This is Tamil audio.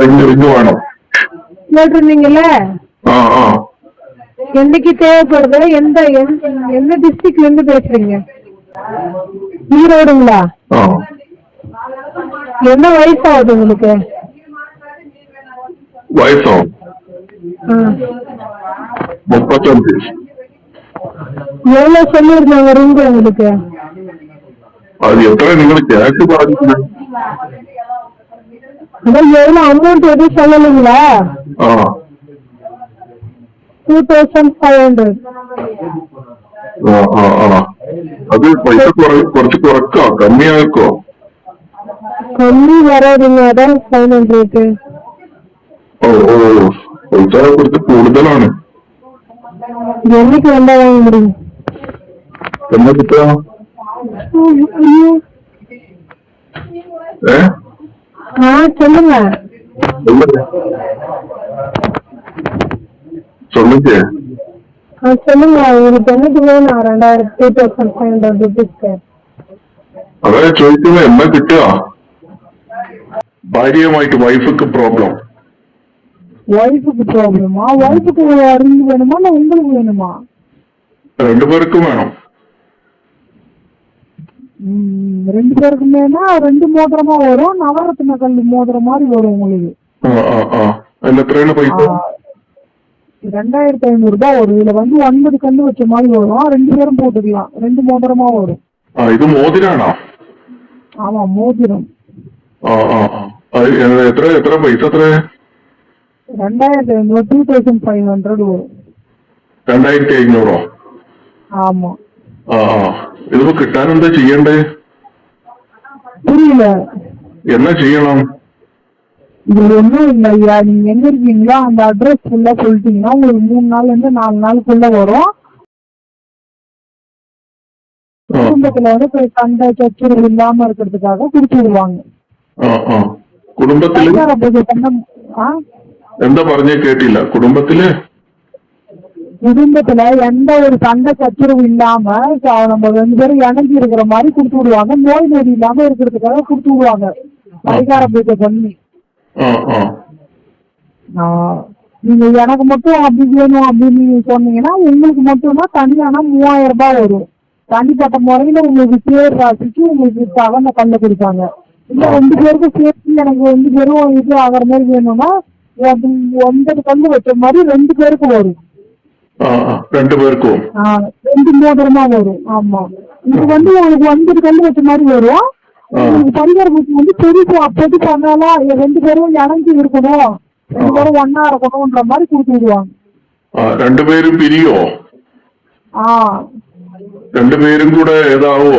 ரிங்கு வேணும். கேட்டிருந்தீங்கல்ல, என்னைக்கு தேவைப்படுது? எந்த டிஸ்ட்ரிக்ட்ல இருந்து பேசுறீங்க? ஈரோடுங்களா? என்ன வயசாகுது உங்களுக்கு? வயசாகும் 35. எவ்வளவு சொல்லிருந்தாங்க ரிங்கு உங்களுக்கு? அது எத்தனை நீங்க கேட்டு பாருங்க. எவ்வளவு அமௌண்ட் எதுவும் சொல்லலைங்களா? 2500. அது பைசா குறைச்சு குறைக்கா கம்மியா இருக்கும். கம்மி வராதுங்க, அதான் ஃபைனல் ரேட்டு. பைசா கொடுத்து കൂടുതലാണ്. என்னைக்கு வந்தா வாங்க முடியும்? என்ன கிட்ட சொல்லுங்க சொல்லுங்க சொல்லுங்க. உங்களுக்கு என்னைக்கு வேணும்? 2500 ருபீஸ்க்கு. അതെ ചോദിക്കുന്നത് എന്നാ കിട്ടുക? ഭാര്യയുമായിട്ട് വൈഫുക്ക് പ്രോബ്ലം. വൈഫുக்கு ப்ராப்ளமா? வயசுக்கு ரிங் வேணுமா இல்ல உங்களுக்கு வேணுமா? രണ്ടുപേർക്കും വേണം. ரெண்டு பேருக்குமேனா 2 மோதிரமா வரும். நவரத்ன கல் மோதிரம் மாதிரி வரும் உங்களுக்கு. എത്രയാണ് പൈസ? 2500 ரூபாய் வரும். இதுல 9 கல்லு வச்ச மாதிரி வரும். 2 பேரும் போட்டுக்கலாம். 2 மோதிரமா வரும். ഇത് മോതിരാണോ? ஆமா, மோதிரம். എത്ര പൈസ? എത്ര? 2500. 2500 வரும். 2500? ஆமா. ഇതിപ്പോ കിട്ടാൻ എന്താ ചെയ്യണ്ടേ? புரியல. என்ன செய்யணும்? இது ஒண்ணும் இல்ல ஐயா, நீங்க எங்க இருக்கீங்களோ அந்த அட்ரஸ் ஃபுல்லா சொல்லிட்டீங்கன்னா உங்களுக்கு 3 நாள்ல இருந்து 4 நாளுக்குள்ள வரும். குடும்பத்துல சண்டை சச்சரவு இல்லாம இருக்கிறதுக்காக குடுத்து விடுவாங்க. குடும்பத்துல എന്താ പറഞ്ഞ കേട്ടില്ല? குடும்பத்துல எந்த ஒரு சண்டை சச்சரவு இல்லாம நம்ம 2 பேரும் இணைஞ்சி இருக்கிற மாதிரி குடுத்து விடுவாங்க. நோய் நொடி இல்லாம இருக்கிறதுக்காக குடுத்து விடுவாங்க. பரிகார பூஜை பண்ணி. நீங்க எனக்கு மட்டும் அப்படி வேணும் அப்படின்னு சொன்னீங்கன்னா உங்களுக்கு மட்டும்னா தனியானா 3000 ரூபாய் வரும். தனிப்பட்ட முறையில உங்களுக்கு பேர் ராசிக்கு உங்களுக்கு தகுந்த கல்ல கொடுப்பாங்க. இல்ல 2 பேருக்கும் சேர்த்து எனக்கு 2 பேரும் இது ஆகிற மாதிரி வேணும்னா 9 கல்லு வச்ச மாதிரி 2 பேருக்கு வரும். 2 பேருக்கும் 2 மோதிரமா வரும். ஆமா, இது உங்களுக்கு 9 கல்லு வச்ச மாதிரி வரும். உங்களுக்கு பரிகார பூஜை பெருசு அப்போது பண்ணாலும் 2 பேரும் இணைஞ்சு இருக்கணும், 2 பேரும் ஒன்னா இருக்கணும்ன்ற மாதிரி கொடுத்து விடுவாங்க. 2 பேரும் பிரியோ? 2 பேரும் கூட ஏதாவோ